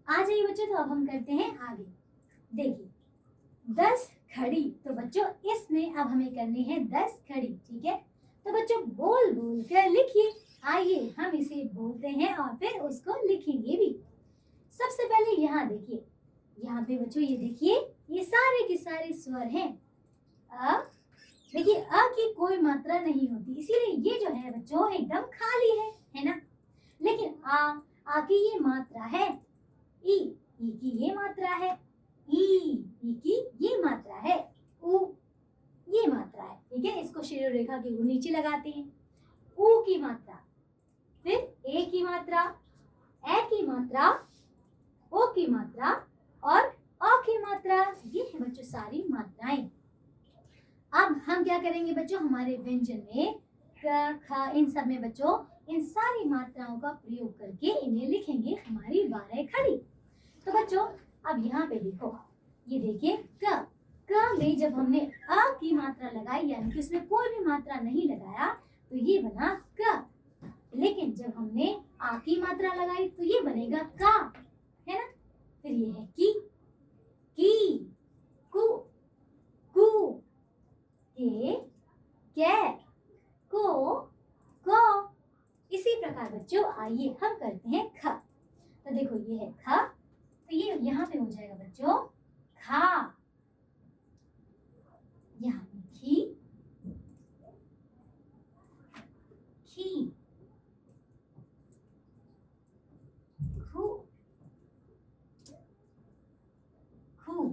आ जाइए बच्चों, तो अब हम करते हैं आगे। देखिए 10 खड़ी, तो बच्चों इसमें अब हमें करनी है 10 खड़ी, ठीक है। तो बच्चों बोल बोल कर लिखिए। आइए हम इसे बोलते हैं और फिर उसको लिखेंगे भी। सबसे पहले यहाँ देखिए, यहाँ पे बच्चों ये देखिए, ये सारे के सारे स्वर हैं। अब देखिए अ की कोई मात्रा नहीं होती, इसीलिए ये जो है बच्चों एकदम खाली है ना। लेकिन आ की ये मात्रा है, ई की ये मात्रा है, ई की ये मात्रा है, उ ये मात्रा है, ठीक है। इसको शिरो रेखा के नीचे लगाते हैं। उ की मात्रा, फिर ए की मात्रा, ए की मात्रा, ओ की मात्रा और अ की मात्रा, ये है बच्चों सारी मात्राएं। अब हम क्या करेंगे बच्चों, हमारे व्यंजन में क, ख, इन सब में बच्चों इन सारी मात्राओं का प्रयोग करके इन्हें लिखेंगे हमारी 12 खड़ी। तो बच्चों अब यहाँ पे देखो, ये देखिए क में जब हमने अ की मात्रा लगाई, यानी कि उसमें कोई भी मात्रा नहीं लगाया, तो ये बना क। लेकिन जब हमने आ की मात्रा लगाई तो ये बनेगा का, है ना। फिर ये है की, कु, कु, के, को। इसी प्रकार बच्चों आइए हम करते हैं ख। तो देखो ये है ख, तो ये यहाँ पे हो जाएगा बच्चों खा। यहाँ पे खी, खी, खू, खू,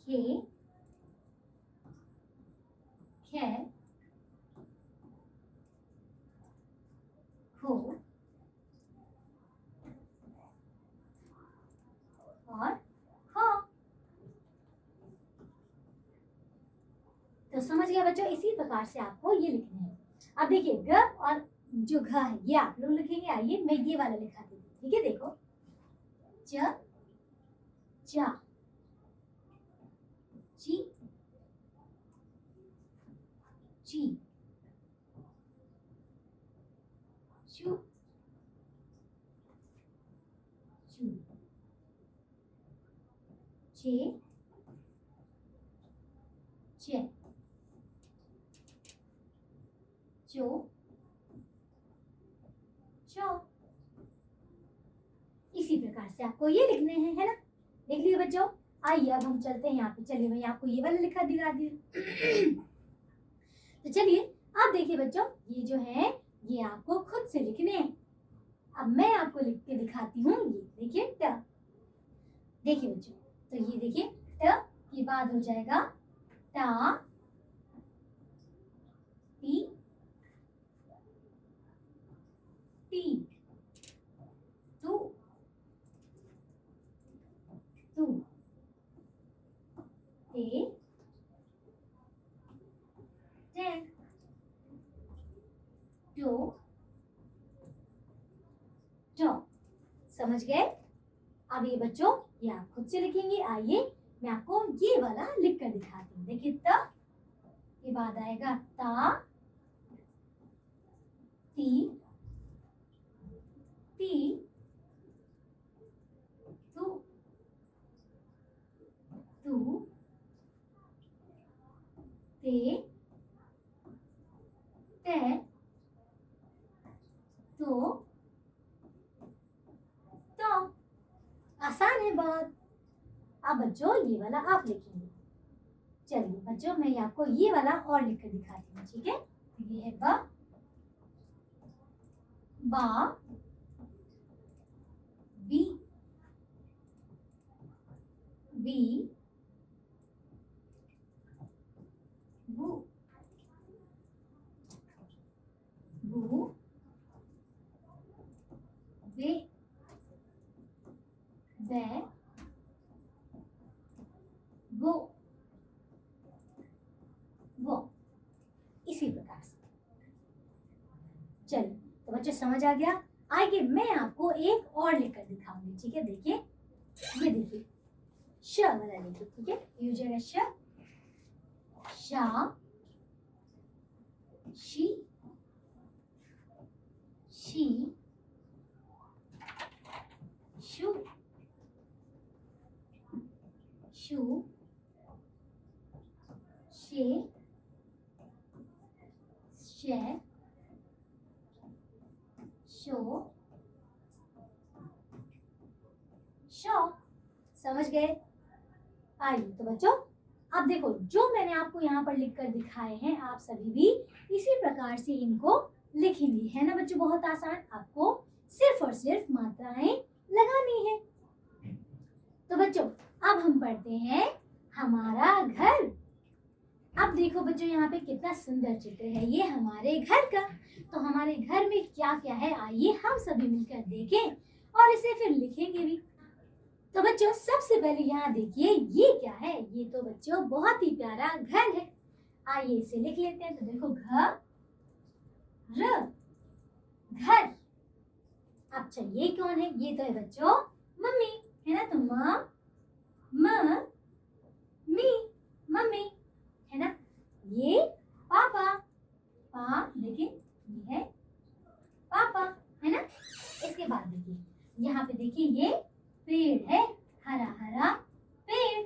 खे, खे, खो और खो। तो समझ गया बच्चों, इसी प्रकार से आपको ये लिखना है। अब देखिए ग और जो घ है ये आप लोग लिखेंगे। आइए मैं ये वाला लिखाती हूँ, ठीक है। देखो च, चा, ची, ची, चू, चू, चे, चे, चो, चो। इसी प्रकार से आपको ये लिखने हैं, है ना। देख लीजिए बच्चों। आइए अब हम चलते हैं यहाँ पे। चलिए मैं आपको ये वाला लिखा दिखा दी। तो चलिए अब देखिए बच्चों, ये जो है ये आपको खुद से लिखने हैं। अब मैं आपको लिख के दिखाती हूँ। ये देखिए ट, देखिए बच्चों, तो ये देखिए ट के बाद हो जाएगा टा, टी, टी, तू, तू, ते, ते, टो, टो। समझ गए। अब ये बच्चों ये आप खुद से लिखेंगे। आइए मैं आपको ये वाला लिख कर दिखाती हूँ। देखिए त के बाद आएगा ता, ती, ती, तू, तू, ते, ते, तो, आसान है बहुत। अब बच्चों ये वाला आप लिखेंगे। चलिए बच्चों मैं आपको ये वाला और लिख कर दिखाती हूँ, ठीक है। ये है बा, बा, बी, बी, बू, बू, बे, बे, वो, वो। इसी प्रकार से। चलिए तो बच्चों समझ आ गया। आगे मैं आपको एक और लिखकर दिखाऊंगी, ठीक है। देखिए ये देखिए श वाला लिखिए, ठीक है। ये हो जाएगा श, शा, शी, शी, शू, शे, शे, शो, शो। समझ गए? आइए तो बच्चों अब देखो जो मैंने आपको यहाँ पर लिखकर दिखाए हैं आप सभी भी इसी प्रकार से इनको लिखेंगे, है ना बच्चों? बहुत आसान, आपको सिर्फ और सिर्फ मात्राएं लगानी है। तो बच्चों अब हम पढ़ते हैं हमारा घर। अब देखो बच्चों यहाँ पे कितना सुंदर चित्र है, ये हमारे घर का। तो हमारे घर में क्या क्या है आइए हम सभी मिलकर देखें और इसे फिर लिखेंगे भी। तो बच्चों सबसे पहले यहाँ देखिए ये क्या है, ये तो बच्चों बहुत ही प्यारा घर है। आइए इसे लिख लेते हैं। तो देखो घर, घर। अच्छा ये कौन है? ये तो है बच्चों मम्मी, है ना? तो मी, मम्मी, है ना? ये पापा, देखिए ये है पापा, है ना? इसके बाद देखिए यहाँ पे देखिए ये पेड़ है, हरा हरा पेड़।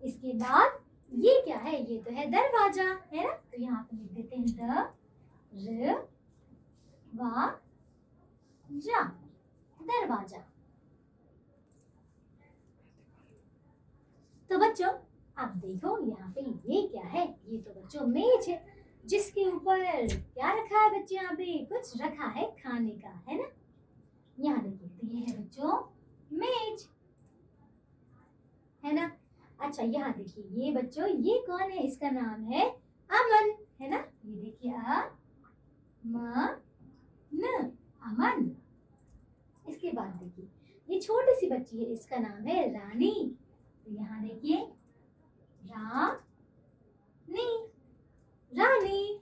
इसके बाद ये क्या है? ये तो है दरवाजा, है ना? तो यहाँ पे लिख देते हैं दरवाजा। तो बच्चों अब देखो यहाँ पे ये क्या है? ये तो बच्चों मेज है जिसके ऊपर क्या रखा है बच्चों? यहाँ पे कुछ रखा है खाने का, है ना? यहाँ देखिए तो ये है बच्चों मेज, है ना? अच्छा यहाँ देखिए ये बच्चों ये कौन है? इसका नाम है अमन, है ना? ये देखिए अमन। इसके बाद देखिए ये छोटी सी बच्ची है, इसका नाम है रानी। तो यहाँ देखिए रानी।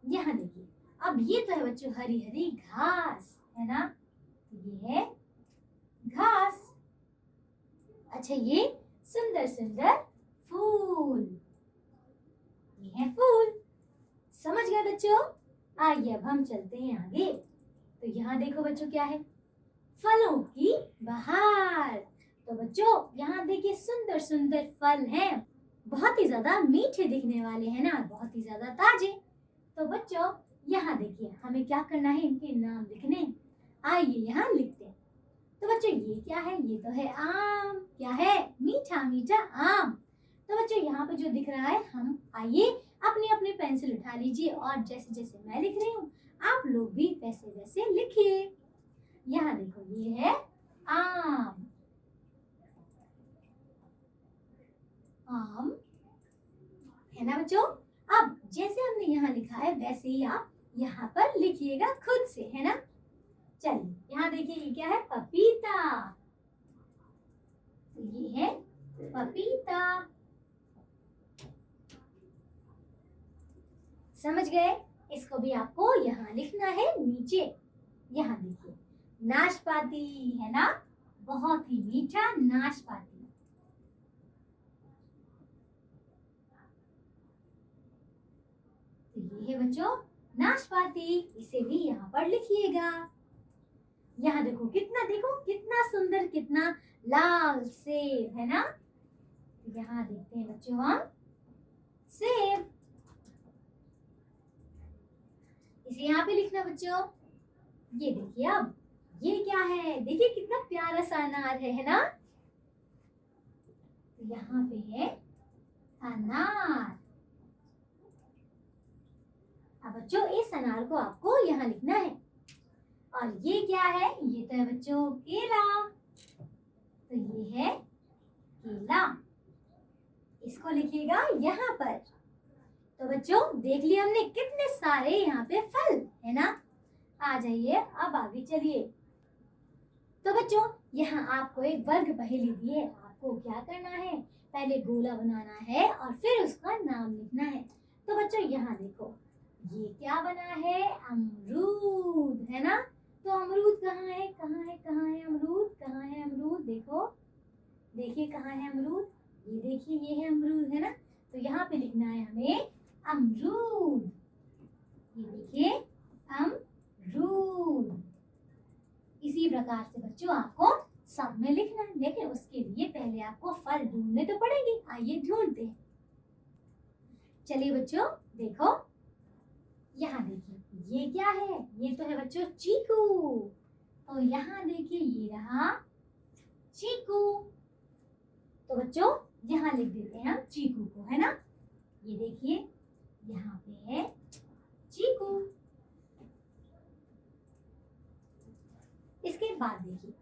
यहाँ देखिए अब ये तो है बच्चों हरी हरी घास, है ना? तो ये है घास। अच्छा ये सुंदर सुंदर फूल, ये है फूल। समझ गए बच्चों? आइए अब हम चलते हैं आगे। तो यहाँ देखो बच्चों क्या है? फलों की बहार। तो बच्चों यहाँ देखिए सुंदर सुंदर फल हैं, बहुत ही ज्यादा मीठे दिखने वाले हैं ना, बहुत ही ज्यादा ताजे। तो बच्चों यहाँ देखिए हमें क्या करना है? इनके नाम लिखने। आइए यहाँ लिखते हैं। तो बच्चों ये क्या है? ये तो है आम। क्या है? मीठा मीठा आम। तो बच्चों यहाँ पे जो दिख रहा है हम आइए अपनी अपनी पेंसिल उठा लीजिए और जैसे जैसे मैं लिख रही हूँ आप लोग भी वैसे वैसे लिखिए। यहाँ देखो ये है आम, आम, है ना बच्चों? अब जैसे हमने यहाँ लिखा है वैसे ही आप यहाँ पर लिखिएगा खुद से, है ना? चलिए यहाँ देखिए ये क्या है? पपीता। तो ये है पपीता। समझ गए? इसको भी आपको यहाँ लिखना है नीचे। यहाँ देखिए नाशपाती, है ना? बहुत ही मीठा नाशपाती। तो ये है बच्चों नाशपाती, इसे भी यहाँ पर लिखिएगा। यहाँ देखो कितना सुंदर, कितना लाल सेब, है ना? यहाँ देखते हैं बच्चों हम सेब, इसे यहाँ पे लिखना बच्चों। ये देखिए अब ये क्या है? देखिए कितना प्यारा सा अनार है ना? तो यहाँ पे है अनार। अब बच्चों इस अनार को आपको यहाँ लिखना है। और ये क्या है? ये तो है बच्चों केला। तो ये है केला, इसको लिखिएगा यहाँ पर। तो बच्चों देख लिया हमने कितने सारे यहाँ पे फल, है ना? आ जाइए अब आगे चलिए। तो बच्चों यहाँ आपको एक वर्ग पहेली दी है, आपको क्या करना है? पहले गोला बनाना है और फिर उसका नाम लिखना है। तो बच्चों यहाँ देखो ये क्या बना है? अमरूद, है ना? तो अमरूद कहाँ है? कहाँ है? कहाँ है अमरूद? कहाँ है अमरूद? देखो देखिए कहाँ है अमरूद? ये देखिए ये है अमरूद, है ना? तो यहाँ पे लिखना है हमें अमरूद। ये देखिए अमरूद। इसी प्रकार से बच्चों आपको सब में लिखना है, लेकिन उसके लिए पहले आपको फल ढूंढने तो पड़ेंगे। आइए ढूंढते हैं। चलिए बच्चों देखो, यहाँ देखिए ये क्या है, ये तो है बच्चों चीकू। तो यहाँ देखिए ये रहा चीकू। तो बच्चों यहाँ लिख देते हैं हम चीकू को, है ना। ये देखिए यहाँ पे है चीकू। इसके बाद देखिए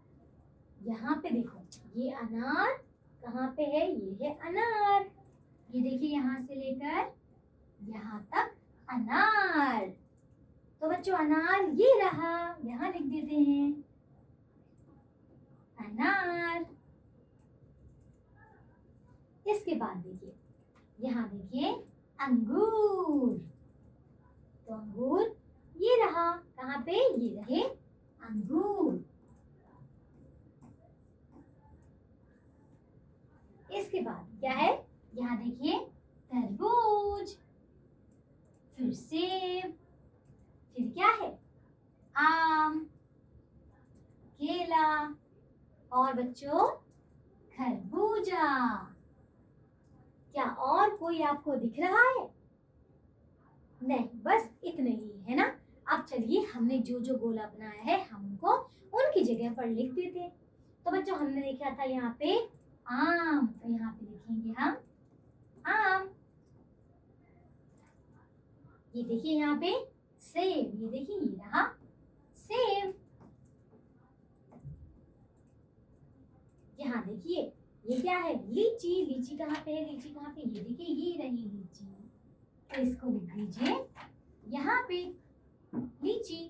यहाँ पे देखो, ये अनार कहाँ पे है, ये है अनार। ये देखिए यहाँ से लेकर यहाँ तक अनार। तो बच्चों अनार ये रहा, यहाँ लिख देते हैं अनार। इसके बाद देखिए यहाँ देखिए अंगूर। तो अंगूर ये रहा, कहाँ पे, ये रहे अंगूर। इसके बाद क्या है, यहाँ देखिए तरबूज, फिर सेब, फिर क्या है आम, केला और बच्चों खरबूजा। क्या और कोई आपको दिख रहा है? नहीं, बस इतने ही है ना। अब चलिए हमने जो जो गोला बनाया है हम उनको उनकी जगह पर लिख देते हैं। तो बच्चों हमने देखा था यहाँ पे आम, तो यहाँ पे लिखेंगे हम आम। ये देखिए यहाँ पे सेब, ये देखिए ये रहा सेब। यहाँ देखिए ये क्या है, लीची। लीची कहाँ पे है, लीची कहाँ पे, ये देखिए ये रही लीची। तो इसको लिख दीजिए यहाँ पे लीची,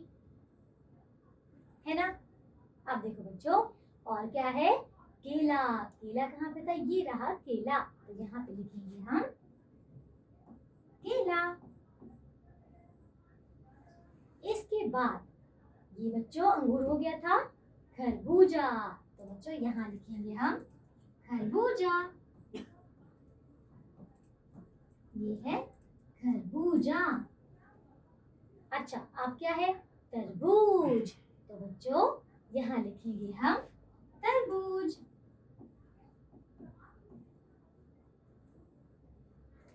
है ना। अब देखो बच्चों और क्या है, केला। केला कहाँ पे था, ये रहा केला। तो यहाँ पे लिखेंगे हम केला। इसके बाद ये बच्चों अंगूर हो गया था खरबूजा। तो बच्चों यहाँ लिखेंगे हम खरबूजा। ये है खरबूजा। अच्छा अब क्या है, तरबूज। तो बच्चों यहाँ लिखेंगे हम तरबूज।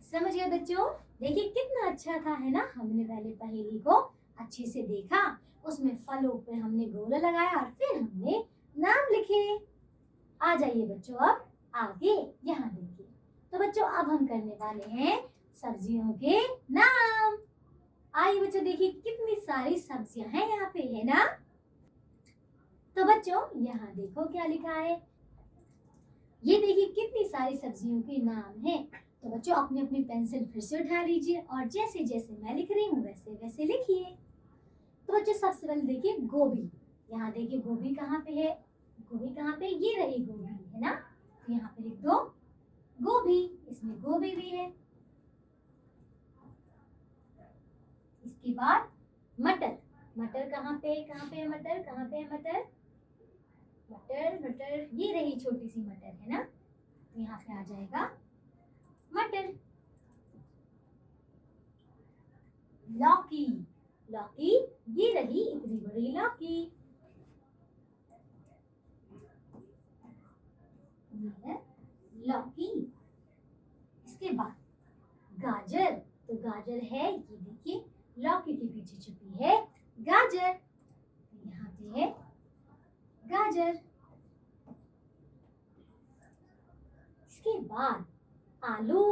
समझ गए बच्चों? देखिए कितना अच्छा था, है ना। हमने पहले पहेली को अच्छे से देखा, उसमें फलों पे हमने गोला लगाया और फिर हमने नाम लिखे। आ जाइए बच्चों अब आगे, यहाँ देखिए। तो बच्चों अब हम करने वाले हैं सब्जियों के नाम। आइए बच्चों देखिए कितनी सारी सब्जियां हैं यहाँ पे, है ना। तो बच्चों यहाँ देखो क्या लिखा है, ये देखिए कितनी सारी सब्जियों के नाम हैं। तो बच्चों अपनी अपनी पेंसिल फिर से उठा लीजिए और जैसे जैसे मैं लिख रही हूँ वैसे वैसे लिखिए। तो बच्चों सबसे पहले देखिए गोभी। यहाँ देखिए गोभी कहाँ पे है, गोभी कहाँ पे, ये रही गोभी, है ना। तो यहाँ पे लिख दो गोभी, इसमें गोभी भी है। इसके बाद मटर। मटर कहाँ पे है मटर, कहाँ पे है मटर, मटर मटर, ये रही छोटी सी मटर, है ना। तो यहाँ पे आ जाएगा मटर। लौकी। लौकी ये रही इतनी बड़ी लौकी, ये है लौकी। इसके बाद गाजर। तो गाजर है, ये देखिए लौकी के पीछे छुपी है गाजर। तो यहाँ पे है गाजर। इसके बाद आलू।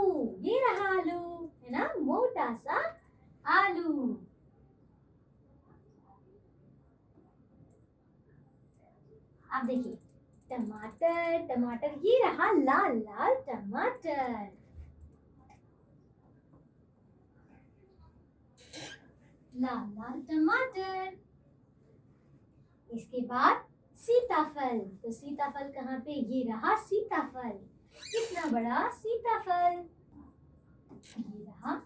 ये रहा आलू, है ना, मोटा सा आलू। अब देखिए टमाटर। टमाटर ये रहा लाल लाल टमाटर। लाल लाल टमाटर। इसके बाद सीताफल। तो सीताफल कहाँ पे, ये रहा सीताफल, कितना बड़ा सीताफल, ये रहा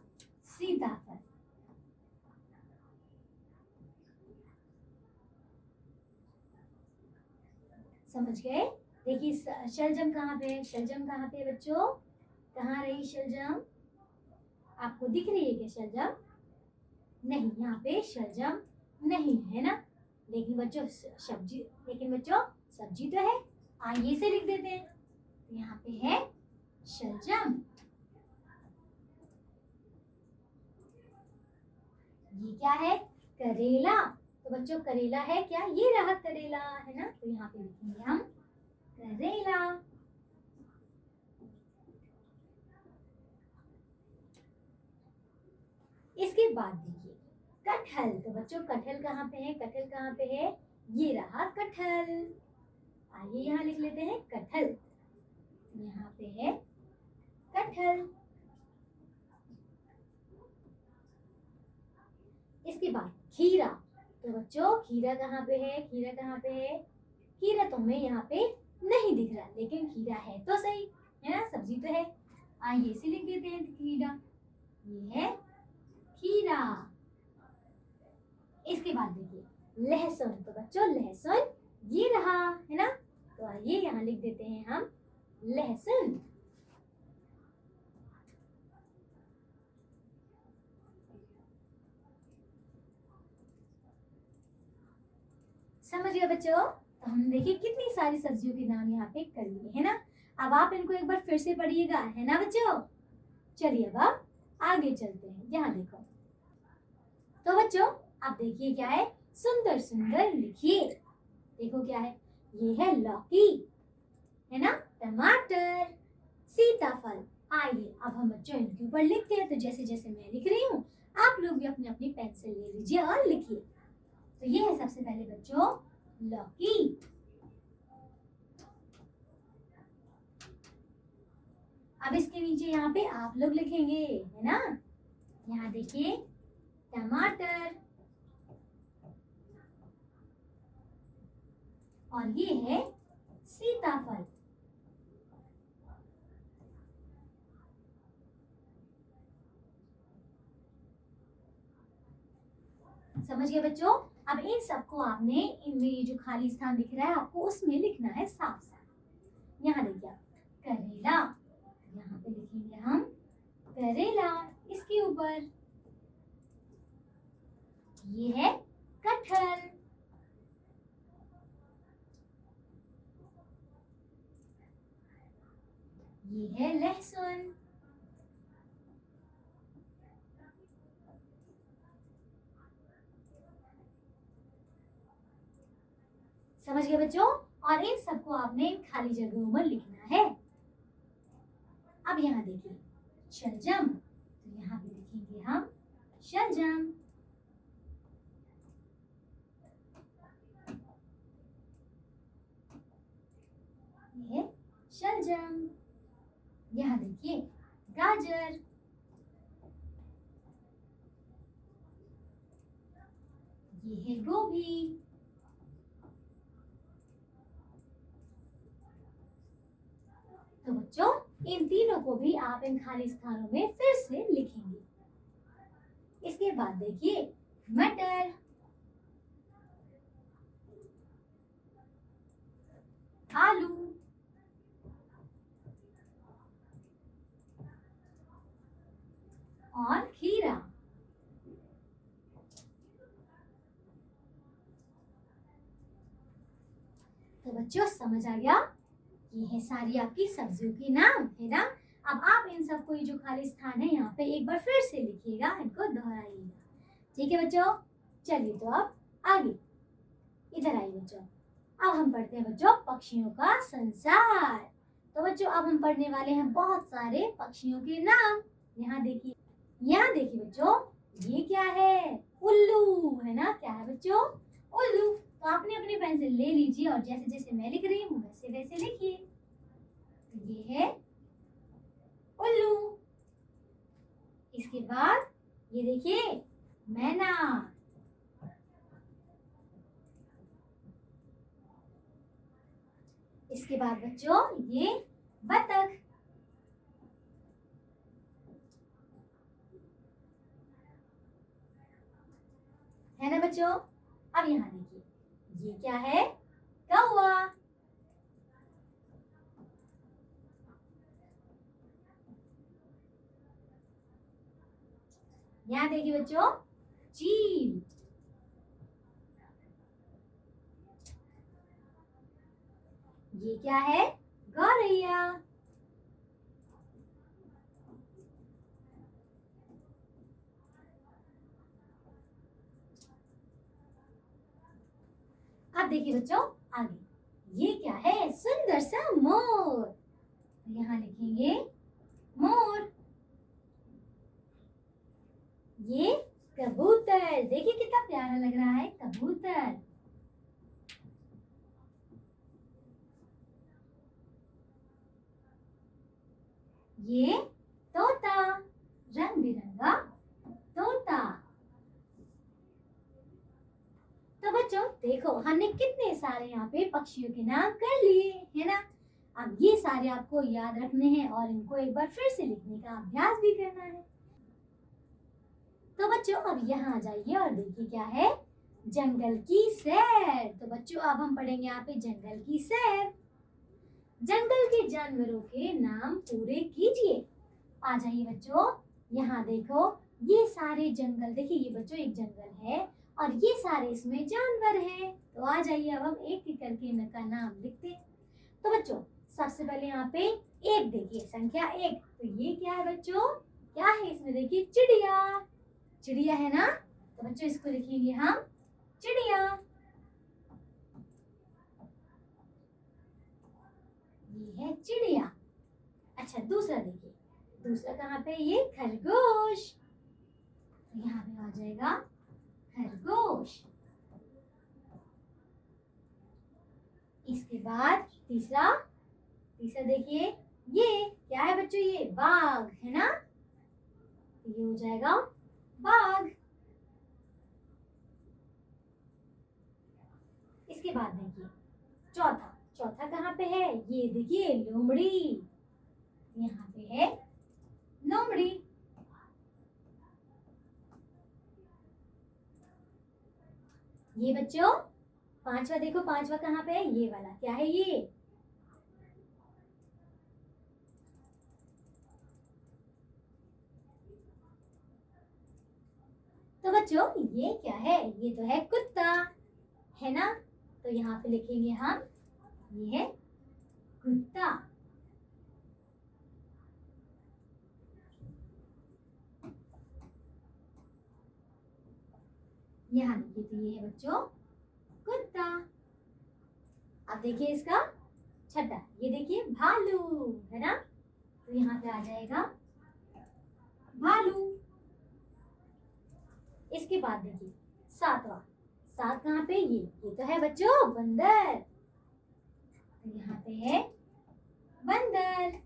सीताफल। समझ गए? देखिए शलजम कहाँ पे है, शलजम कहाँ पे है बच्चों, कहाँ रही शलजम, आपको दिख रही है क्या शलजम? नहीं, यहाँ पे शलजम नहीं है ना। लेकिन बच्चों सब्जी, लेकिन बच्चों सब्जी तो है, आइए इसे लिख देते हैं। तो यहाँ पे है शलजम। ये क्या है? करेला। तो बच्चों करेला है क्या? ये रहा करेला, है ना? तो यहाँ पे लिखेंगे हम करेला। इसके बाद देखिए कटहल। तो बच्चों कटहल कहाँ पे है? कटहल कहाँ पे है? ये रहा कटहल। आइए यहाँ लिख लेते हैं कटहल। यहाँ पे है कटहल। इसके बाद खीरा। तो बच्चों खीरा कहाँ पे है? खीरा कहाँ पे है? खीरा तो हमें यहाँ पे नहीं दिख रहा, लेकिन खीरा है तो सही, है ना? सब्जी तो है। आइए इसे लिख देते हैं खीरा। ये है खीरा। इसके बाद देखिए लहसुन। तो बच्चों लहसुन ये रहा, है ना? तो आइए यहाँ लिख देते हैं हम लहसुन। समझ गए बच्चों? तो हम देखिए कितनी सारी सब्जियों के नाम यहाँ पे कर लिए, है ना? अब आप इनको एक बार फिर से पढ़िएगा, है ना बच्चों? चलिए अब आप आगे चलते हैं। यहाँ देखो। तो बच्चों आप देखिए क्या है? सुंदर सुंदर लिखिए। देखो क्या है? ये है लौकी, है ना? टमाटर, सीताफल। आइए अब हम बच्चों इनके ऊपर लिखते हैं। तो जैसे जैसे मैं लिख रही हूँ आप लोग भी अपनी अपनी पेंसिल ले लीजिए और लिखिए। तो ये है सबसे पहले बच्चों लौकी। अब इसके नीचे यहाँ पे आप लोग लिखेंगे, है ना? यहाँ देखिए टमाटर, और ये है सीताफल। समझ गए बच्चों? अब इन सबको आपने इनमें ये जो खाली स्थान दिख रहा है आपको उसमें लिखना है साफ साफ। यहाँ देखिए करेला, यहाँ पे लिखेंगे हम करेला। इसके ऊपर ये है कटहल, ये है लहसुन, समझ गए बच्चों? और इन सबको आपने खाली जगहों में लिखना है। अब यहाँ देखिए शलजम। तो यहाँ पे लिखेंगे हम शलजम। ये है शलजम। यहाँ देखिए गाजर, ये है गोभी, तो बच्चों इन तीनों को भी आप इन खाली स्थानों में फिर से लिखेंगे। इसके बाद देखिए मटर, आलू, और खीरा। तो बच्चों समझ आ गया? ये है सारी आपकी सब्जियों के नाम, है ना? अब आप इन सबको ये जो खाली स्थान है यहाँ पे एक बार फिर से लिखिएगा, इनको दोहराइएगा। ठीक है बच्चों? चलिए तो अब आगे इधर आइए बच्चों। अब हम पढ़ते हैं बच्चों पक्षियों का संसार। तो बच्चों अब हम पढ़ने वाले हैं बहुत सारे पक्षियों के नाम। यहाँ देखिए बच्चों ये क्या है? उल्लू, है ना? क्या है बच्चों? उल्लू। तो आपने अपनी पेंसिल ले लीजिए और जैसे जैसे मैं लिख रही हूँ वैसे वैसे लिखिए। तो ये है उल्लू। इसके बाद ये देखिए मैना, इसके बाद बच्चों ये बतख, है ना बच्चों? अब यहाँ देखिए ये क्या है? कौवा। यहाँ देखिए बच्चों चील। ये क्या है? गौरैया। अब देखिए बच्चों आगे, ये क्या है? सुंदर सा मोर। तो यहाँ लिखेंगे मोर। ये कबूतर, देखिए कितना प्यारा लग रहा है कबूतर। ये तोता, रंग बिरंगा तोता। तो बच्चों देखो हमने कितने सारे यहाँ पे पक्षियों के नाम कर लिए है ना। अब ये सारे आपको याद रखने हैं और इनको एक बार फिर से लिखने का अभ्यास भी करना है। तो बच्चों अब यहाँ आ जाइए और देखिए क्या है? जंगल की सैर। तो बच्चों अब हम पढ़ेंगे यहाँ पे जंगल की सैर। जंगल के जानवरों के नाम पूरे कीजिए। आ जाइए बच्चों, यहाँ देखो ये सारे जंगल, देखिए ये बच्चों एक जंगल है और ये सारे इसमें जानवर हैं। तो आ जाइए अब हम एक एक करके इनका नाम लिखते हैं। तो बच्चों सबसे पहले यहाँ पे एक देखिए, संख्या एक। तो ये क्या है बच्चों? क्या है इसमें? देखिए चिड़िया। चिड़िया है ना, तो बच्चों इसको लिखेंगे हम चिड़िया। ये है चिड़िया। अच्छा दूसरा देखिए, दूसरा कहाँ पे? ये खरगोश। यहाँ पे आ जाएगा खरगोश। इसके बाद तीसरा, तीसरा देखिए ये क्या है बच्चों? ये बाघ है ना, ये हो जाएगा बाघ। इसके बाद देखिए चौथा, चौथा कहाँ पे है? ये देखिए लोमड़ी। यहाँ पे है लोमड़ी। ये बच्चों पांचवा देखो, पांचवा कहाँ पे है? ये वाला क्या है? ये तो बच्चों ये क्या है? ये तो है कुत्ता है ना, तो यहाँ पे लिखेंगे हम ये है कुत्ता। यहाँ देखिए तो ये है बच्चों कुत्ता। अब देखिए इसका छठा, ये देखिए भालू है ना, तो यहाँ पे आ जाएगा भालू। इसके बाद देखिए सातवां, सात कहाँ पे? ये तो है बच्चों बंदर, तो यहाँ पे है बंदर।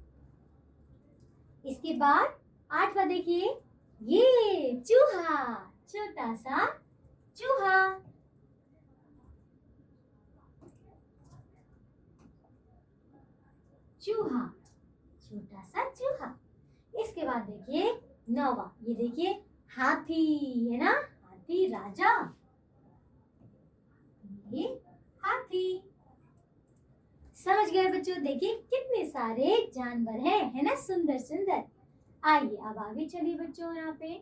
इसके बाद आठवां देखिए ये चूहा, छोटा सा चूहा। चूहा, छोटा सा चूहा। इसके बाद देखिए नौवा, ये देखिए हाथी है ना, हाथी राजा, ये हाथी। समझ गए बच्चों? देखिए कितने सारे जानवर हैं है ना, सुंदर सुंदर। आइए अब आगे चलिए बच्चों। यहाँ पे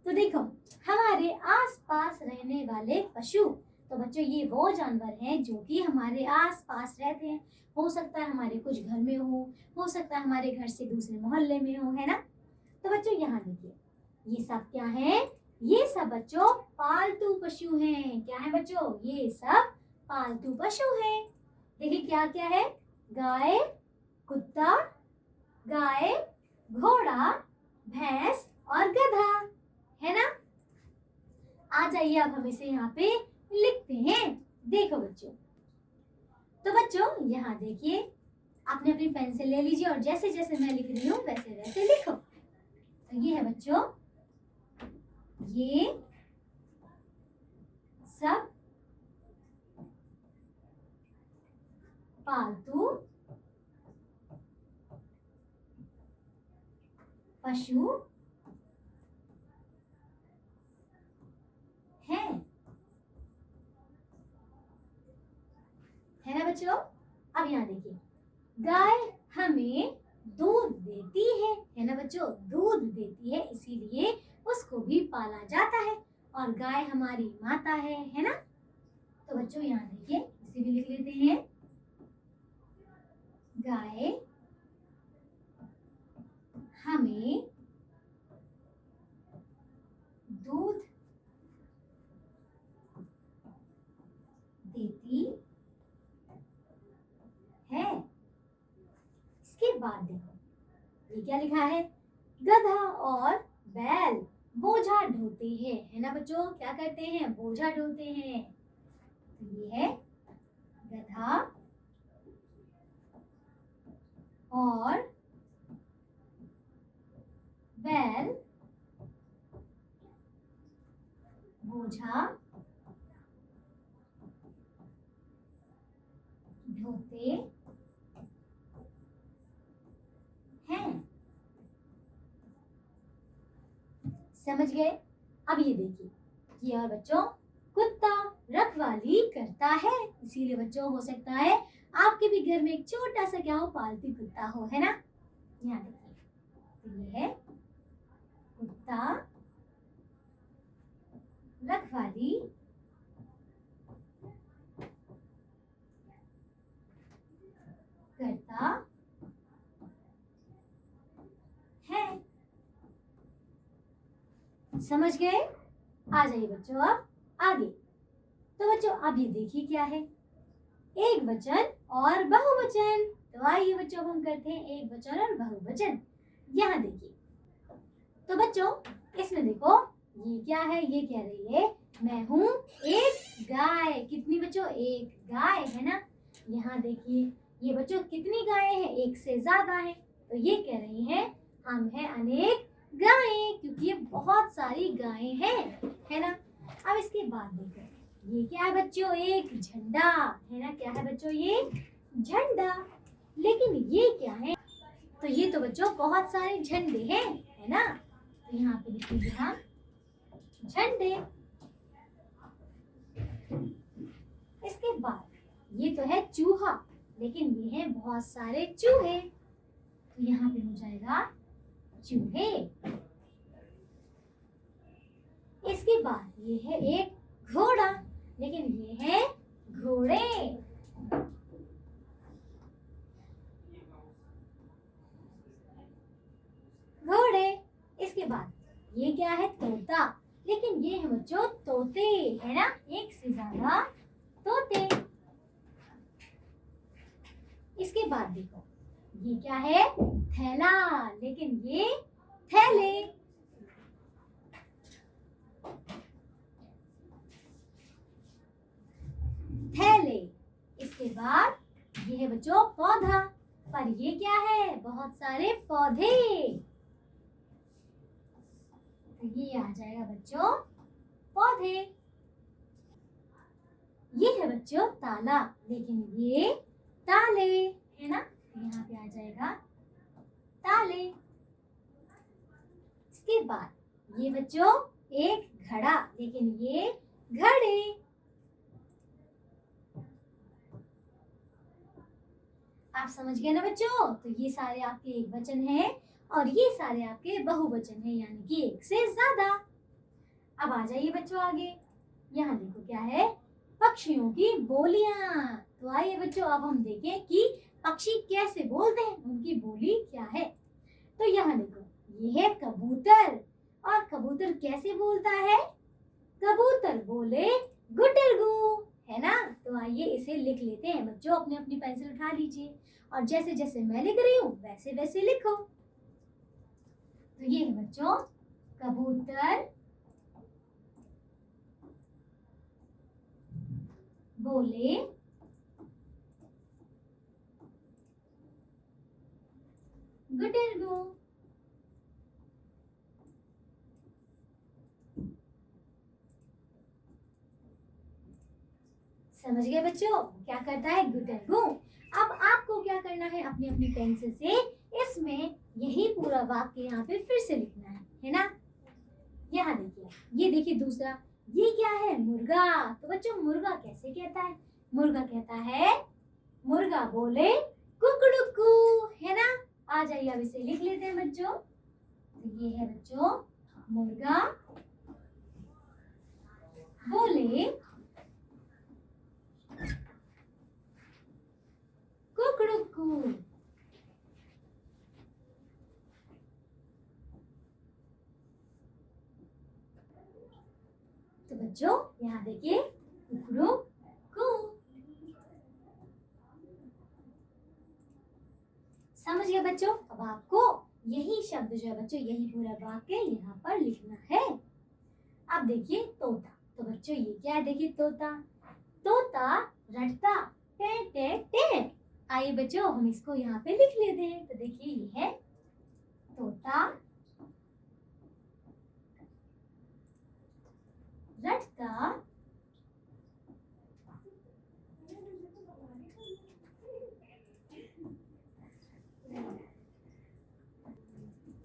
तो देखो हमारे आसपास रहने वाले पशु, तो बच्चों ये वो जानवर हैं जो कि हमारे आसपास रहते हैं। हो सकता है हमारे कुछ घर में हो सकता है हमारे घर से दूसरे मोहल्ले में हो, है ना। तो बच्चों यहाँ देखिए ये सब क्या है? ये सब बच्चों पालतू पशु हैं। क्या है बच्चों? ये सब पालतू पशु हैं। देखिए क्या क्या है? गाय, कुत्ता, गाय, घोड़ा, भैंस और गधा है ना। आ जाइए अब हम इसे यहाँ पे लिखते हैं। देखो बच्चों, तो बच्चों यहाँ देखिए आपने अपनी पेंसिल ले लीजिए और जैसे जैसे मैं लिख रही हूँ वैसे वैसे लिखो। तो ये है बच्चों ये सब पालतू पशु हैं, है ना बच्चों। अब यहाँ देखिए गाय हमें दूध देती है ना बच्चों, दूध देती है इसीलिए उसको भी पाला जाता है और गाय हमारी माता है ना। तो बच्चों यहाँ देखिए इसे भी लिख लेते हैं गाय हमें दूध देती है। इसके बाद देखो ये क्या लिखा है, गधा और बैल बोझा ढोते हैं, है ना बच्चों, क्या करते हैं, बोझा ढोते हैं। तो ये है गधा और बैल बोझा ढोते हैं। समझ गए। अब ये देखिए, ये और बच्चों कुत्ता रखवाली करता है, इसीलिए बच्चों हो सकता है आपके भी घर में एक छोटा सा क्या हो, पालतू कुत्ता हो, है ना। यहाँ देखिए, तो ये है कुत्ता रखवाली करता है। समझ गए। आ जाइए बच्चों अब आगे। तो बच्चों अब ये देखिए क्या है, एक वचन और बहुवचन। तो आइए बच्चों अब हम करते हैं एक वचन और बहुवचन। यहाँ देखिए, तो बच्चों इसमें देखो ये क्या है, ये कह रही है मैं हूँ एक गाय। कितनी बच्चों, एक गाय, है ना। यहाँ देखिए ये बच्चों कितनी गायें हैं, एक से ज्यादा है। तो ये कह रही हैं हम हैं अनेक गायें, क्योंकि ये बहुत सारी गायें हैं, है ना। अब इसके बाद देखो ये क्या है बच्चों, एक झंडा, है ना। क्या है बच्चों, ये झंडा। लेकिन ये क्या है, तो ये तो बच्चों बहुत सारे झंडे हैं, है ना। तो यहाँ पे लिखेंगे हम झंडे। इसके बाद ये तो है चूहा, लेकिन ये है बहुत सारे चूहे। तो यहाँ पे हो जाएगा चूहे। इसके बाद ये है एक घोड़ा, लेकिन ये है घोड़े। घोड़े। इसके बाद ये क्या है, तोता, लेकिन ये है बच्चों तोते, है ना, एक से ज्यादा तोते। इसके बाद देखो ये क्या है, थैला, लेकिन ये थैले। थैले। इसके बाद ये है बच्चों पौधा, पर ये क्या है, बहुत सारे पौधे। तो ये आ जाएगा बच्चों पौधे। ये है बच्चों ताला, लेकिन ये ताले, है ना। यहाँ पे आ जाएगा ताले। इसके बाद ये बच्चों एक घड़ा, लेकिन ये घड़े। आप समझ गए ना बच्चों। तो ये सारे आपके एक वचन हैं और ये सारे आपके बहुवचन हैं, यानी कि एक से ज्यादा। अब आ जाइए बच्चों आगे। यहाँ देखो क्या है, पक्षियों की बोलियां। तो आइए बच्चों अब हम देखें कि पक्षी कैसे बोलते हैं, उनकी बोली क्या है। तो यहाँ देखो ये है कबूतर, और कबूतर कैसे बोलता है, कबूतर बोले गुटरगू, है ना। तो आइए इसे लिख लेते हैं बच्चों, अपनी अपनी पेंसिल उठा लीजिए और जैसे जैसे मैं लिख रही हूँ वैसे वैसे लिखो। तो ये है बच्चों कबूतर बोले गुटरगू। समझ गए बच्चों, क्या करता है गुटरगू। अब आपको क्या करना है, अपनी अपनी पेंसिल से इसमें यही पूरा वाक्य यहाँ पे फिर से लिखना है ना। यहाँ देखिए, ये देखिए दूसरा, ये क्या है, मुर्गा। तो बच्चों मुर्गा कैसे कहता है, मुर्गा कहता है मुर्गा बोले कुकड़ुकू, है ना। आ जाइए अब इसे लिख लेते हैं बच्चों। तो ये है बच्चों मुर्गा बोले कुकड़ुकू। बच्चों यहाँ देखिए कुकरू कू। समझ गए बच्चों? अब आपको यही शब्द जो है बच्चों, यही पूरा वाक्य यहाँ पर लिखना है। अब देखिए तोता, तो बच्चों ये क्या है? देखिए तोता, तोता रटता टे टे टे। आइए बच्चों हम इसको यहाँ पे लिख लेते हैं। तो देखिए ये है तोता रटता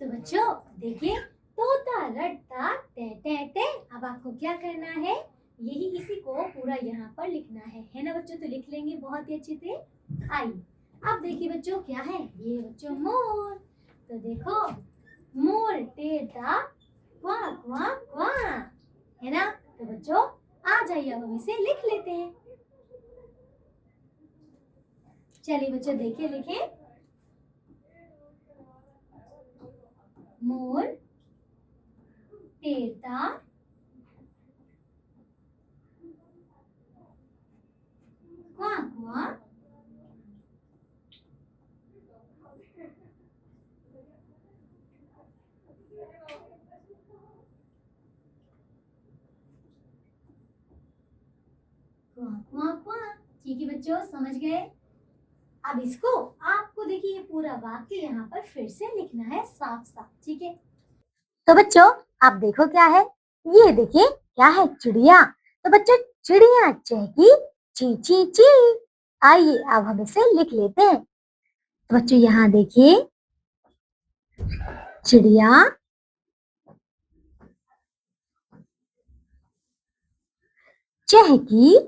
तो बच्चों देखिए तोता रटता टे टे टे। अब आपको क्या करना है? यही इसी को पूरा यहाँ पर लिखना है ना बच्चों? तो लिख लेंगे बहुत ही अच्छे से। आइए अब देखिए बच्चों क्या है? ये बच्चों मोर। तो देखो मोर टेढ़ा क्वा क्वा क्वा, है ना? तो बच्चों आ जाइए अब हम इसे लिख लेते हैं। चलिए बच्चों देखिए लिखे मोर टेढ़ा क्वा क्वा क्वा क्वा। ठीक है बच्चों समझ गए? अब इसको आपको देखिए ये पूरा वाक्य यहाँ पर फिर से लिखना है साफ साफ। ठीक है? तो बच्चों आप देखो क्या है? ये देखिए क्या है? चिड़िया। तो बच्चों चिड़िया चहकी ची ची ची। आइए अब हम इसे लिख लेते हैं। तो बच्चों यहाँ देखिए चिड़िया चहकी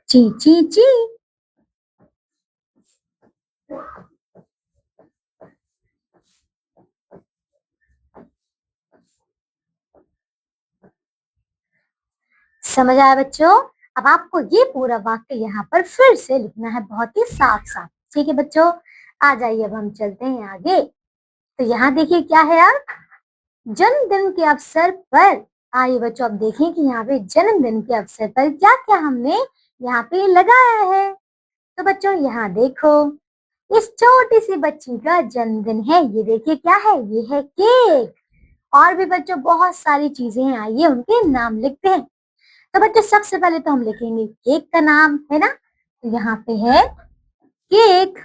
ची ची ची। समझ आया बच्चों? अब आपको ये पूरा वाक्य यहाँ पर फिर से लिखना है बहुत ही साफ साफ। ठीक है बच्चों? आ जाइए अब हम चलते हैं आगे। तो यहाँ देखिए क्या है यार? जन्मदिन के अवसर पर। आइए बच्चों अब देखें कि यहाँ पे जन्मदिन के अवसर पर क्या क्या हमने यहाँ पे लगाया है। तो बच्चों यहाँ देखो इस छोटी सी बच्ची का जन्मदिन है। ये देखिए क्या है? ये है केक। और भी बच्चों बहुत सारी चीजें हैं। आइए उनके नाम लिखते हैं। तो बच्चों सबसे पहले तो हम लिखेंगे केक का नाम, है ना? तो यहाँ पे है केक।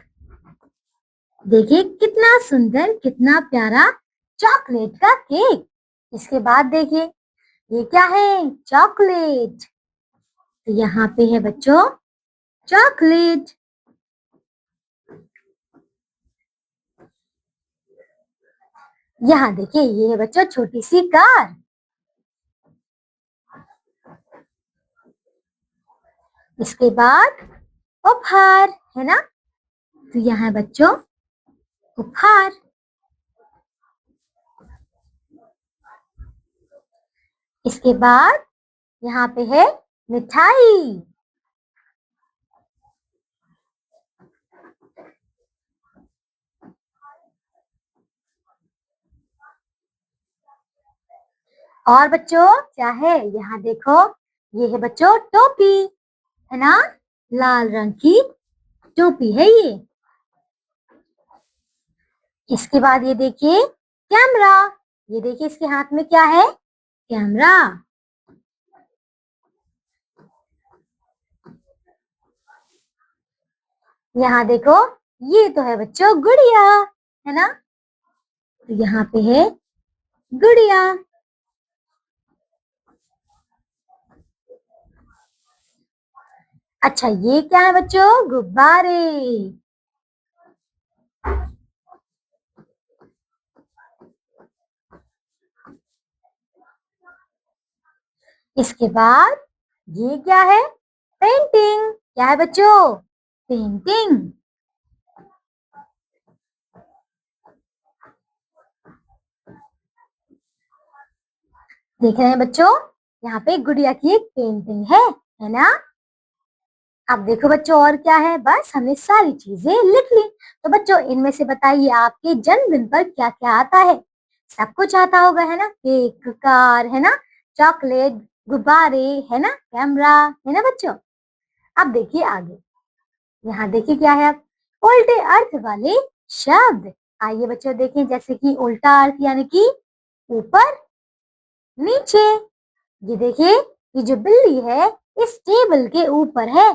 देखिए कितना सुंदर कितना प्यारा चॉकलेट का केक। इसके बाद देखिए ये क्या है? चॉकलेट। तो यहाँ पे है बच्चों चॉकलेट। यहाँ देखिए ये है बच्चों छोटी सी कार। इसके बाद उपहार, है ना? तो यहाँ है बच्चों उपहार। इसके बाद यहाँ पे है मिठाई। और बच्चों क्या है? यहाँ देखो ये है बच्चों टोपी, है ना? लाल रंग की टोपी है ये। इसके बाद ये देखिए कैमरा। ये देखिए इसके हाथ में क्या है? कैमरा। यहाँ देखो ये तो है बच्चों गुड़िया, है ना? तो यहाँ पे है गुड़िया। अच्छा ये क्या है बच्चों? गुब्बारे। इसके बाद ये क्या है? पेंटिंग। क्या है बच्चों? पेंटिंग। देख रहे हैं बच्चों? यहाँ पे गुड़िया की एक पेंटिंग है ना? अब देखो बच्चों और क्या है, बस हमने सारी चीजें लिख ली। तो बच्चों इनमें से बताइए आपके जन्मदिन पर क्या क्या आता है। सब कुछ आता होगा, है ना, केक, कार, है ना, चॉकलेट, गुब्बारे, है ना, कैमरा, है ना बच्चों। अब देखिए आगे, यहाँ देखिए क्या है, अब उल्टे अर्थ वाले शब्द। आइए बच्चों देखें, जैसे कि उल्टा अर्थ यानी कि ऊपर नीचे। ये देखिए, ये जो बिल्ली है इस टेबल के ऊपर है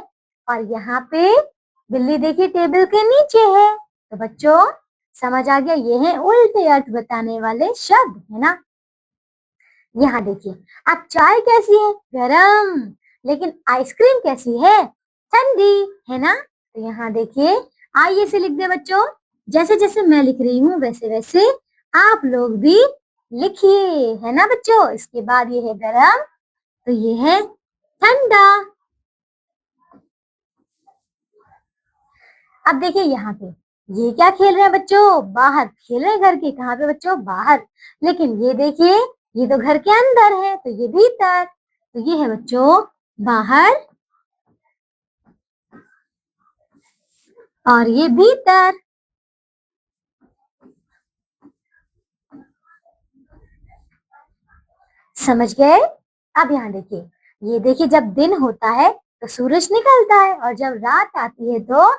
और यहाँ पे बिल्ली देखिए टेबल के नीचे है। तो बच्चों समझ आ गया, ये है उल्टे अर्थ बताने वाले शब्द, है ना। यहाँ देखिए, अब चाय कैसी है, गरम, लेकिन आइसक्रीम कैसी है, ठंडी, है ना। तो यहाँ देखिए, आइए से लिख दे बच्चों, जैसे जैसे मैं लिख रही हूँ वैसे वैसे आप लोग भी लिखिए, है ना बच्चों। इसके बाद ये है गरम, तो ये है ठंडा। अब देखिए यहाँ पे, ये क्या खेल रहे हैं बच्चों, बाहर खेल रहे हैं घर के, कहाँ पे बच्चों, बाहर। लेकिन ये देखिए, ये तो घर के अंदर है, तो ये भीतर। तो ये है बच्चों बाहर और ये भीतर। समझ गए। अब यहाँ देखिए, ये देखिए जब दिन होता है तो सूरज निकलता है और जब रात आती है तो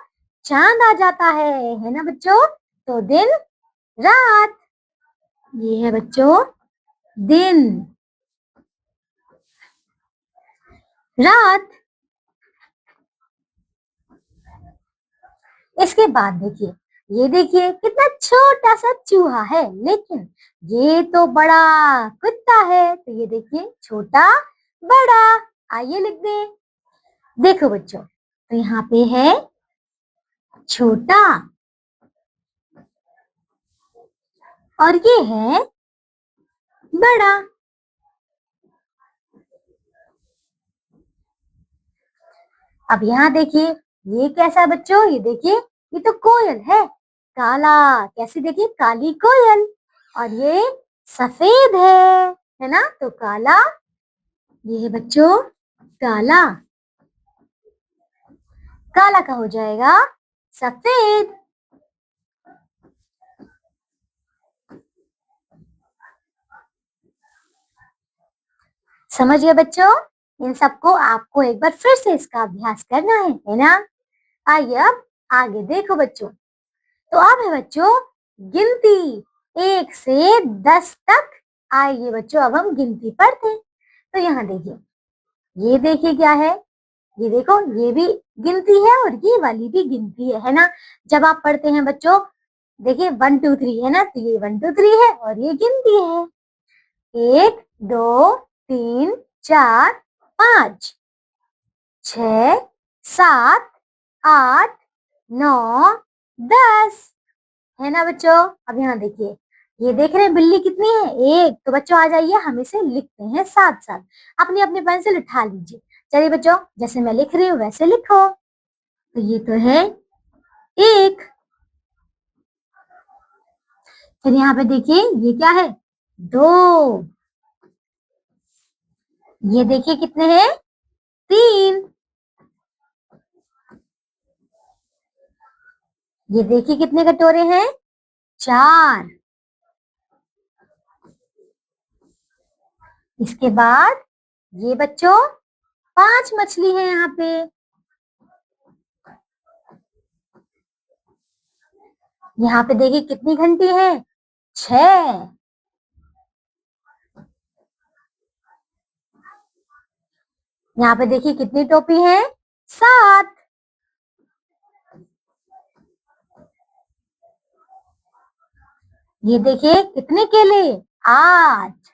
चांद आ जाता है ना बच्चों। तो दिन, रात, ये है बच्चों दिन, रात। इसके बाद देखिए, ये देखिए कितना छोटा सा चूहा है, लेकिन ये तो बड़ा कुत्ता है। तो ये देखिए छोटा, बड़ा, आइए लिख दे। देखो बच्चों, तो यहाँ पे है छोटा और ये है बड़ा। अब यहाँ देखिए, ये कैसा बच्चों, ये देखिए, ये तो कोयल है, काला, कैसी देखिए, काली कोयल। और ये सफेद है ना, तो काला, ये है बच्चों काला। काला का हो जाएगा सफेद। समझ गए बच्चों। इन सबको आपको एक बार फिर से इसका अभ्यास करना है ना। आइए अब आगे देखो बच्चों। तो अब है बच्चों गिनती 1 से 10 तक। आइए बच्चों अब हम गिनती पढ़ते हैं। तो यहाँ देखिए, ये देखिए क्या है, ये देखो, ये भी गिनती है और ये वाली भी गिनती है ना। जब आप पढ़ते हैं बच्चों, देखिए 1 2 3 है ना, तो ये 1 2 3 है और ये गिनती है, 1 2 3 4 5 6 7 8 9 10, है ना बच्चों। अब यहाँ देखिए, ये देख रहे हैं बिल्ली कितनी है, एक। तो बच्चों आ जाइए, हम इसे लिखते हैं साथ साथ। अपनी अपनी पेंसिल उठा लीजिए। चलिए बच्चों, जैसे मैं लिख रही हूँ वैसे लिखो। तो ये तो है एक। फिर यहाँ पे देखिए, ये क्या है, 2। ये देखिए कितने हैं, 3। ये देखिए कितने कटोरे हैं, 4। इसके बाद ये बच्चों 5 मछली है यहाँ पे। यहाँ पे देखिए कितनी घंटी है, 6। यहाँ पे देखिए कितनी टोपी है, 7। ये देखिए कितने केले, 8।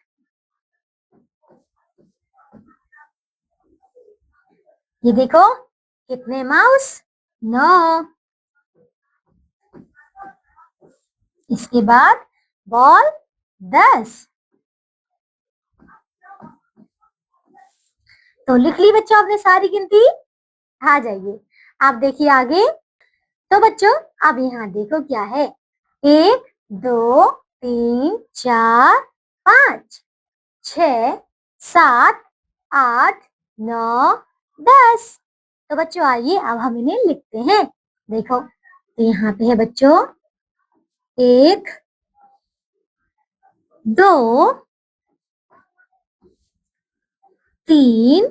ये देखो कितने माउस, 9। इसके बाद बॉल, 10। तो लिख ली बच्चों आपने सारी गिनती। आ जाइए, आप देखिए आगे। तो बच्चों अब यहाँ देखो क्या है, 1 2 3 4 5 6 7 8 9 10। तो बच्चों आइए अब हम इन्हें लिखते हैं। देखो तो यहाँ पे है बच्चों 1 2 3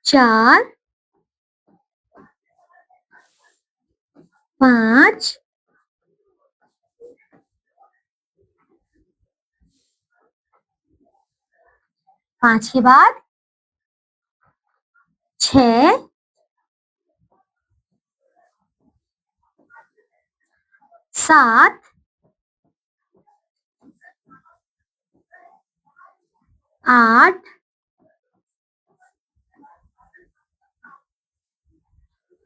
4 5 5 के बाद 6 7 8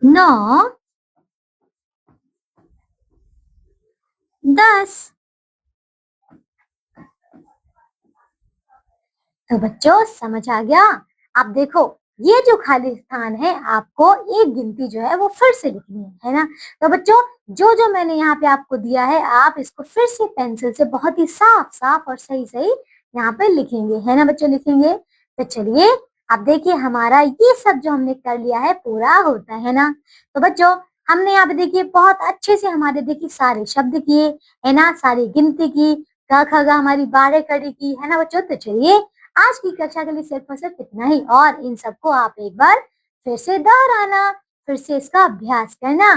9 10। तो बच्चों समझ आ गया। आप देखो ये जो खाली स्थान है आपको एक गिनती जो है वो फिर से लिखनी है ना। तो बच्चों जो जो मैंने यहाँ पे आपको दिया है आप इसको फिर से पेंसिल से बहुत ही साफ साफ और सही सही यहाँ पे लिखेंगे, है ना बच्चों, लिखेंगे। तो चलिए अब देखिए हमारा ये सब जो हमने कर लिया है पूरा होता है ना। तो बच्चों हमने यहाँ पे देखिए बहुत अच्छे से हमारे देखिए सारे शब्द किए, है ना, सारी गिनती की, क ख ग हमारी 12 कड़ी की, है ना बच्चों। तो चलिए आज की कक्षा के लिए सिर्फ और सिर्फ इतना ही, और इन सबको आप एक बार फिर से दोहराना, फिर से इसका अभ्यास करना,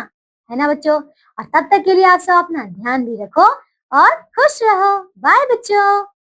है ना बच्चों। और तब तक के लिए आप सब अपना ध्यान भी रखो और खुश रहो। बाय बच्चों।